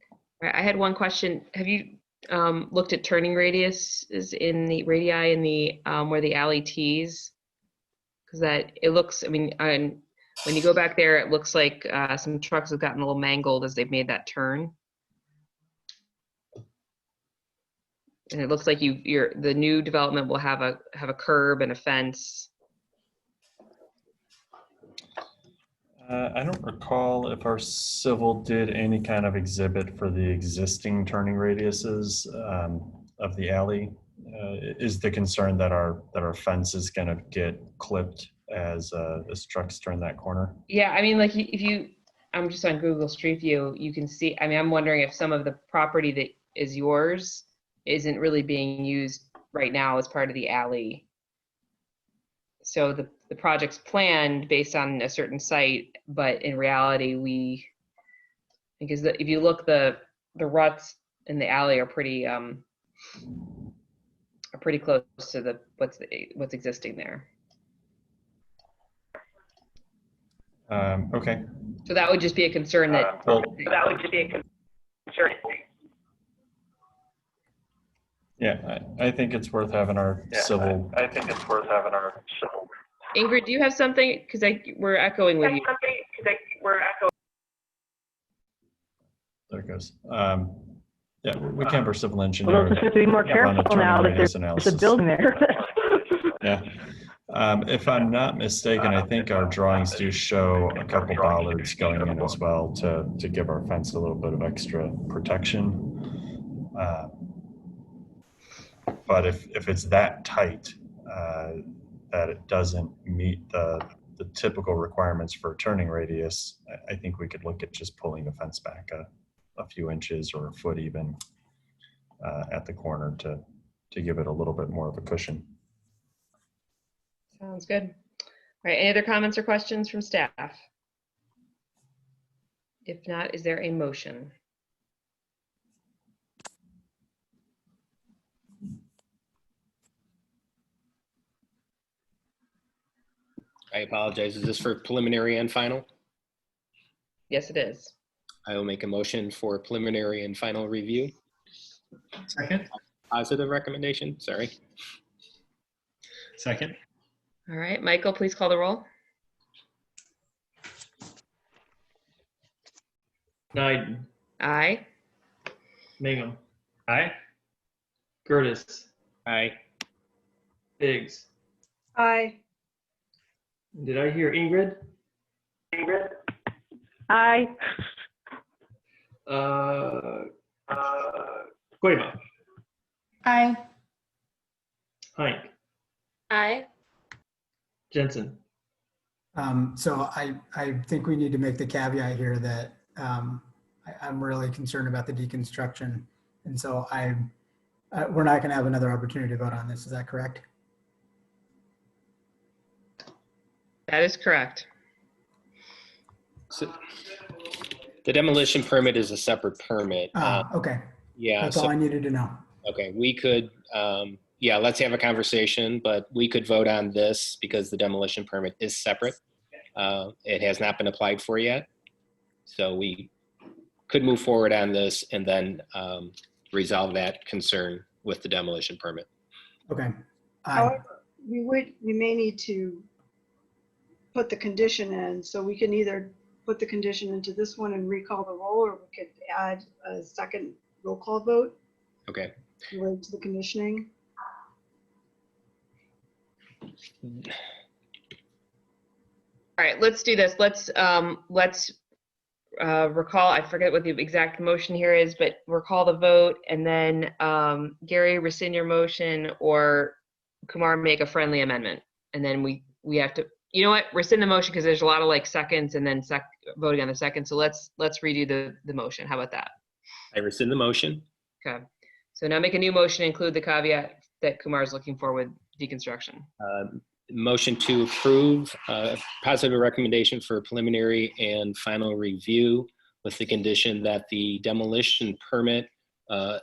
right, I had one question. Have you looked at turning radiuses in the radii in the where the alley tees? Because it looks, I mean, when you go back there, it looks like some trucks have gotten a little mangled as they've made that turn. And it looks like the new development will have a curb and a fence. I don't recall if our civil did any kind of exhibit for the existing turning radiuses of the alley. is the concern that our fence is going to get clipped as trucks turn that corner. Yeah, I mean, like if you, I'm just on Google Street View, you can see, I mean, I'm wondering if some of the property that is yours isn't really being used right now as part of the alley. So the project's planned based on a certain site, but in reality, because if you look, the ruts in the alley are pretty close to what's existing there. Okay. So that would just be a concern that. Yeah, I think it's worth having our civil. Ingrid, do you have something? Because we're echoing with you. There it goes. Yeah, we can have our civil engineer. Well, just have to be more careful now that there's a building there. Yeah. If I'm not mistaken, I think our drawings do show a couple bollards going in as well to give our fence a little bit of extra protection. But if it's that tight that it doesn't meet the typical requirements for a turning radius, I think we could look at just pulling the fence back a few inches or a foot even at the corner to give it a little bit more of a cushion. Sounds good. All right, any other comments or questions from staff? If not, is there a motion? I apologize. Is this for preliminary and final? Yes, it is. I will make a motion for preliminary and final review. Second. Positive recommendation, sorry. Second. All right, Michael, please call the roll. Naiden. Aye. Mangum. Aye. Curtis. Aye. Biggs. Aye. Did I hear Ingrid? Aye. Cueva. Aye. Hink. Aye. Jensen. So I think we need to make the caveat here that I'm really concerned about the deconstruction. And so we're not going to have another opportunity to vote on this. Is that correct? That is correct. So the demolition permit is a separate permit. Okay. Yeah. That's all I needed to know. Okay, we could, yeah, let's have a conversation, but we could vote on this because the demolition permit is separate. It has not been applied for yet. So we could move forward on this and then resolve that concern with the demolition permit. Okay. However, we may need to put the condition in, so we can either put the condition into this one and recall the roll, or we could add a second roll call vote. Okay. Related to the conditioning. All right, let's do this. Let's recall, I forget what the exact motion here is, but recall the vote, and then Gary, rescind your motion, or Kumar, make a friendly amendment. And then we have to, you know what, rescind the motion because there's a lot of like seconds and then voting on the second. So let's redo the motion. How about that? I rescind the motion. Okay. So now make a new motion, include the caveat that Kumar is looking for with deconstruction. Motion to approve positive recommendation for preliminary and final review with the condition that the demolition permit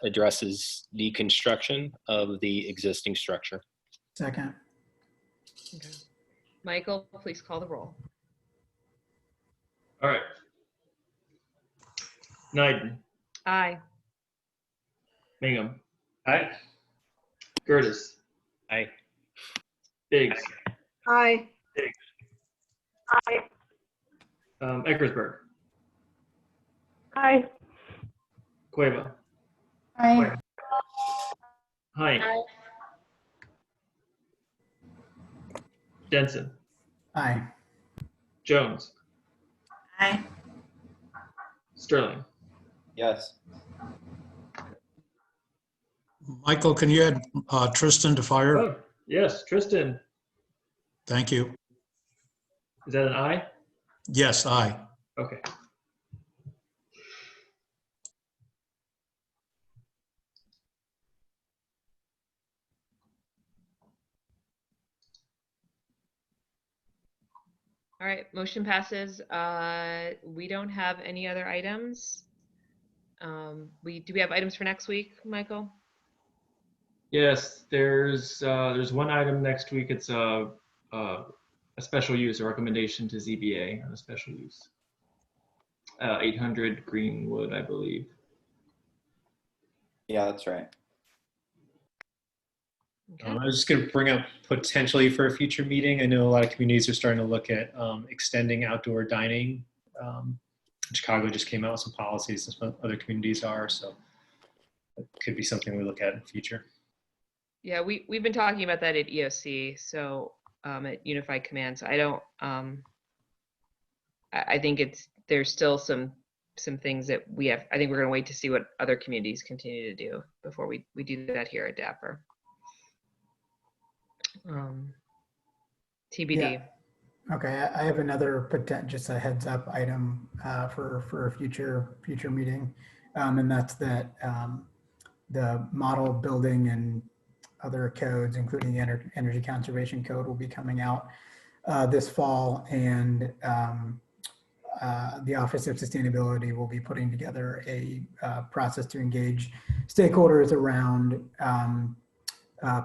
addresses deconstruction of the existing structure. Second. Okay. Michael, please call the roll. All right. Naiden. Aye. Mangum. Aye. Curtis. Aye. Biggs. Aye. Eckersberg. Aye. Cueva. Aye. Hink. Jensen. Aye. Jones. Aye. Sterling. Yes. Michael, can you add Tristan to fire? Oh, yes, Tristan. Thank you. Is that an aye? Yes, aye. Okay. All right, motion passes. We don't have any other items. Do we have items for next week, Michael? Yes, there's one item next week. It's a special use, a recommendation to ZBA on a special use. 800 Greenwood, I believe. Yeah, that's right. Okay. I was just going to bring up potentially for a future meeting. I know a lot of communities are starting to look at extending outdoor dining. Chicago just came out with some policies, as other communities are, so it could be something we look at in the future. Yeah, we've been talking about that at EOC, so at Unified Command. So I don't. I think there's still some things that we have. I think we're going to wait to see what other communities continue to do before we do that here at Dapper. TBD. Yeah. Okay, I have another just a heads up item for a future meeting, and that's that the model building and other codes, including the energy conservation code, will be coming out this fall, and the Office of Sustainability will be putting together a process to engage stakeholders around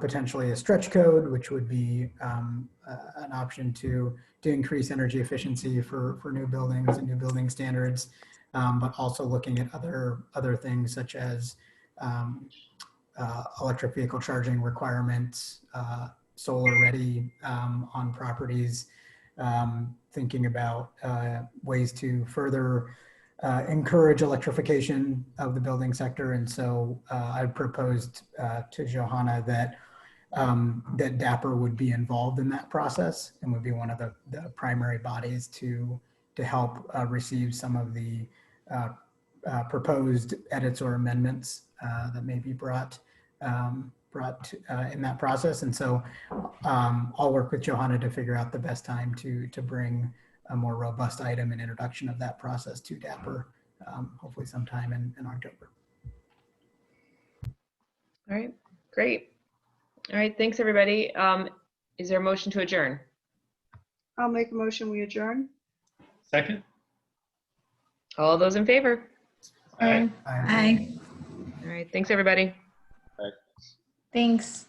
potentially a stretch code, which would be an option to increase energy efficiency for new buildings and new building standards, but also looking at other things such as electric vehicle charging requirements, solar ready on properties, thinking about ways to further encourage electrification of the building sector. And so I proposed to Johanna that that Dapper would be involved in that process and would be one of the primary bodies to help receive some of the proposed edits or amendments that may be brought in that process. And so I'll work with Johanna to figure out the best time to bring a more robust item and introduction of that process to Dapper, hopefully sometime in October. All right, great. All right, thanks everybody. Is there a motion to adjourn? I'll make a motion, we adjourn. Second. All those in favor? Aye. Aye. All right, thanks everybody. Thanks.